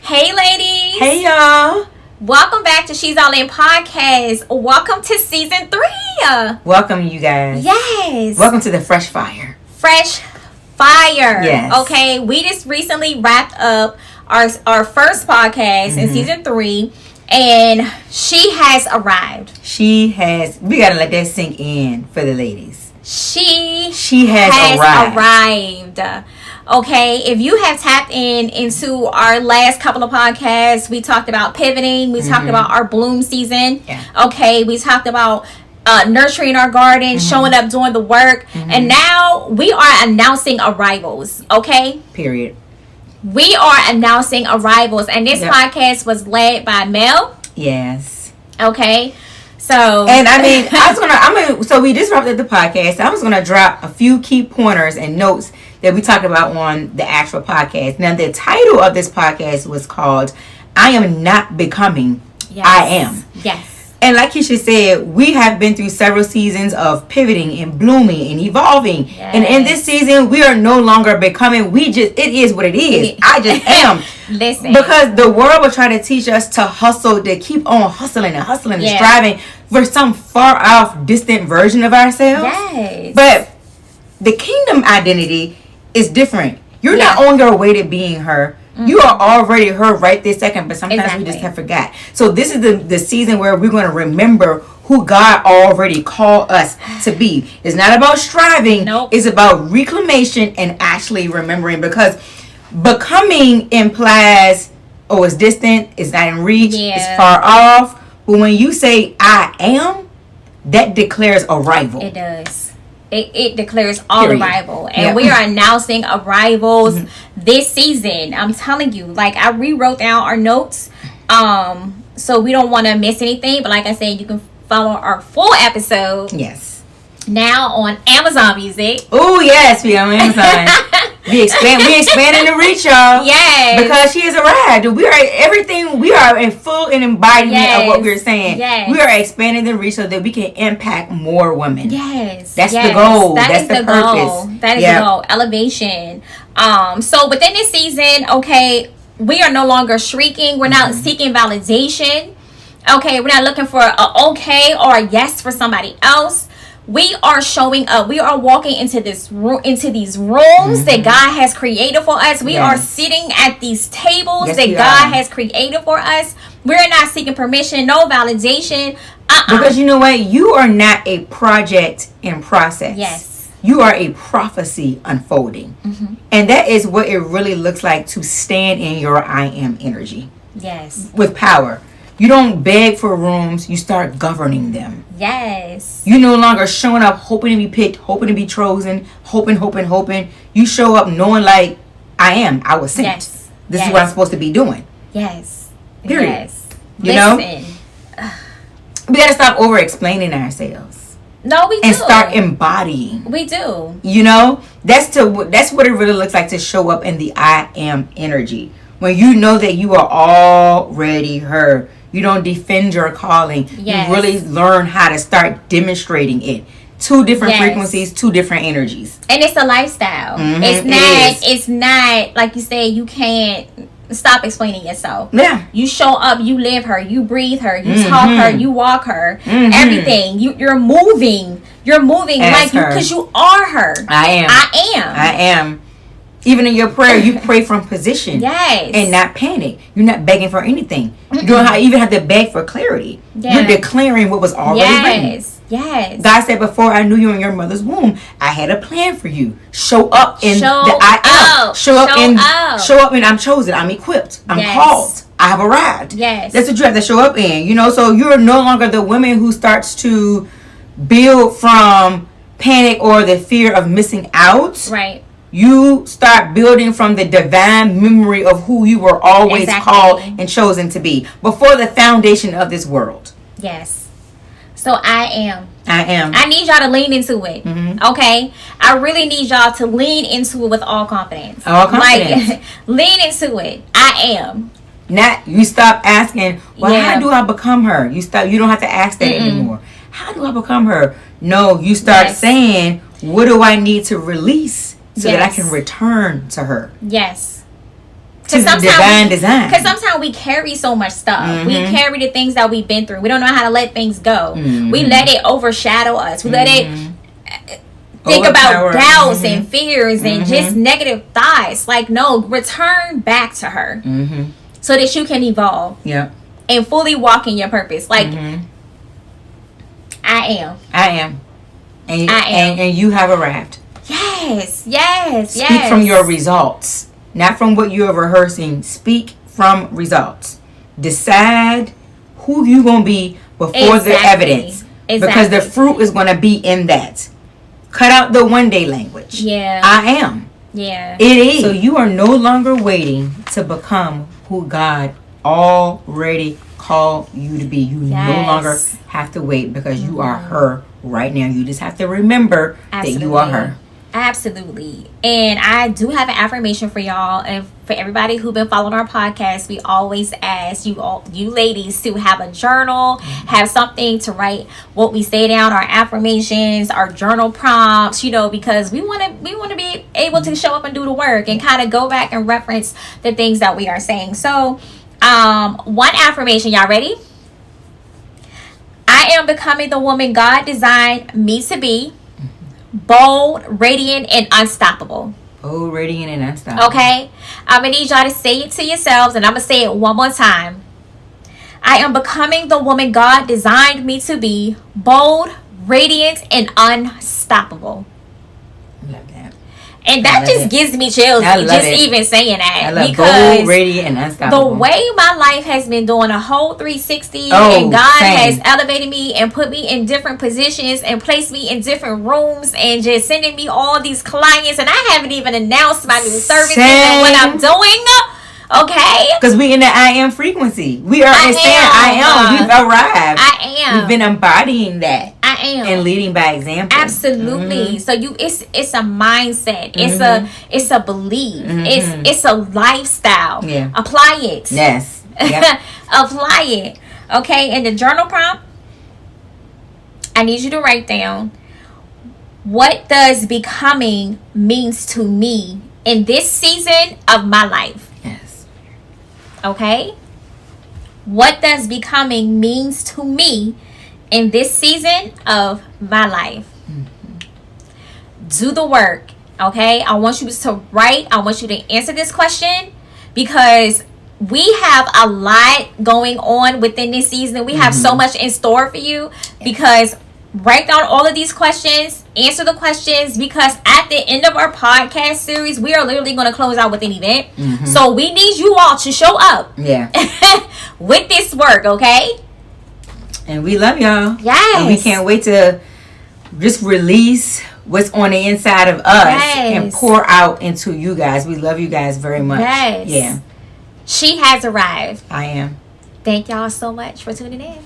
Hey ladies. Hey y'all. Welcome back to She's All In Podcast. Welcome to season 3. Welcome you guys. Yes. Welcome to the Fresh Fire. Fresh Fire. Yes. Okay, we just recently wrapped up our first podcast in season 3. And she has arrived. We gotta let that sink in for the ladies. She has arrived. Okay, if you have tapped into our last couple of podcasts, we talked about pivoting. We talked about our bloom season. Yeah. Okay, we talked about nurturing our garden, showing up, doing the work. And now we are announcing arrivals. Okay? Period. We are announcing arrivals. And this podcast was led by Mel. Yes. Okay? So, and I mean, so we just wrapped up the podcast. I was gonna drop a few key pointers and notes that we talked about on the actual podcast. Now, the title of this podcast was called "I Am Not Becoming, I Am." Yes. And like Lakisha said, we have been through several seasons of pivoting and blooming and evolving. Yes. And in this season, we are no longer becoming. It is what it is. I just am. Listen. Because the world will try to teach us to hustle, to keep on hustling and striving for some far off, distant version of ourselves. Yes. But the kingdom identity is different. You're not on your way to being her. You are already her right this second, but sometimes we just have forgot. So this is the season where we're going to remember who God already called us to be. It's not about striving. Nope. It's about reclamation and actually remembering, because becoming implies, it's distant, it's not in reach, it's far off. But when you say I am, that declares arrival. It does. It declares all arrival. And we are announcing arrivals this season. I'm telling you, like, I rewrote down our notes so we don't want to miss anything. But like I said, you can follow our full episode now on Amazon Music. Oh yes, we on Amazon. we expanding the reach, y'all. Yes. Because she has arrived. We are in full embodiment of what we're saying. Yes. We are expanding the reach so that we can impact more women. Yes. That's the goal. That's the purpose. That is the goal. Elevation. So within this season, we are no longer shrieking. We're not seeking validation. Okay, we're not looking for a okay or a yes for somebody else. We are showing up. We are walking into these rooms that God has created for us. We are sitting at these tables that God has created for us. We're not seeking permission, no validation. Because you know what? You are not a project in process. Yes. You are a prophecy unfolding. And that is what it really looks like to stand in your I am energy. Yes. With power. You don't beg for rooms, you start governing them. Yes. You no longer showing up hoping to be picked, hoping to be chosen, hoping. You show up knowing, like, I was sent. Yes. This is what I'm supposed to be doing. Yes. Period. Yes. You know? We gotta stop over explaining ourselves. No, we do. And start embodying. We do. You know? That's what it really looks like to show up in the I am energy. When you know that you are already her. You don't defend your calling. Yes. You really learn how to start demonstrating it. 2 different frequencies, 2 different energies. And it's a lifestyle. It's not like you say, you can't stop explaining yourself. Yeah. You show up, you live her, you breathe her, you talk her, you walk her, everything. You're moving. You're moving like you, because you are her. I am. Even in your prayer, you pray from position. Yes. And not panic. You're not begging for anything. You don't even have to beg for clarity. You're declaring what was already written. Yes. God said, before I knew you in your mother's womb, I had a plan for you. Show up in the I am. Show up and I'm chosen. I'm equipped. I'm called. I have arrived. Yes. That's what you have to show up in. You know, so you're no longer the woman who starts to build from panic or the fear of missing out. Right. You start building from the divine memory of who you were always called and chosen to be before the foundation of this world. Yes. So I am. I need y'all to lean into it. Okay? I really need y'all to lean into it with all confidence. Like, lean into it. I am. Not you stop asking, how do I become her? You don't have to ask that anymore. How do I become her? No, you start saying, what do I need to release so that I can return to her? Yes. to the divine design. Because sometimes we carry so much stuff. We carry the things that we've been through. We don't know how to let things go. We let it overshadow us. We let it think about doubts and fears and just negative thoughts. Like, no, return back to her so that you can evolve and fully walk in your purpose. Like, I am. And you have arrived. Yes. Speak from your results, not from what you're rehearsing. Speak from results. Decide who you gonna be before the evidence, because the fruit is gonna be in that. Cut out the one day language. I am. It is. So you are no longer waiting to become who God already called you to be. You no longer have to wait, because you are her right now. You just have to remember that you are her. Absolutely. And I do have an affirmation for y'all, and for everybody who've been following our podcast. We always ask you ladies to have a journal, have something to write what we say down, our affirmations, our journal prompts, because we want to be able to show up and do the work and kind of go back and reference the things that we are saying. So one affirmation, y'all ready? I am becoming the woman God designed me to be. Bold, radiant, and unstoppable. Bold, radiant, and unstoppable. Okay? I'm going to need y'all to say it to yourselves, and I'm going to say it one more time. I am becoming the woman God designed me to be. Bold, radiant, and unstoppable. I love that. And that just gives me chills even saying that. I love bold, radiant, and unstoppable. The way my life has been doing a whole 360, and God has elevated me and put me in different positions and placed me in different rooms and just sending me all these clients, and I haven't even announced my new services and what I'm doing. Okay? Because we in the I am frequency. We are in I am. We've arrived. I am. We've been embodying that. I am. And leading by example. Absolutely. So it's a mindset. It's a belief. It's a lifestyle. Yeah. Apply it. Yes. Yep. Apply it. Okay. And the journal prompt, I need you to write down, what does becoming means to me in this season of my life? Okay? What does becoming means to me in this season of my life? Do the work. Okay? I want you to write. I want you to answer this question, because we have a lot going on within this season. We have so much in store for you, because write down all of these questions, answer the questions, because at the end of our podcast series, we are literally going to close out with an event. So we need you all to show up with this work, okay? And we love y'all. Yes. And we can't wait to just release what's on the inside of us and pour out into you guys. We love you guys very much. Yes. Yeah. She has arrived. I am. Thank y'all so much for tuning in.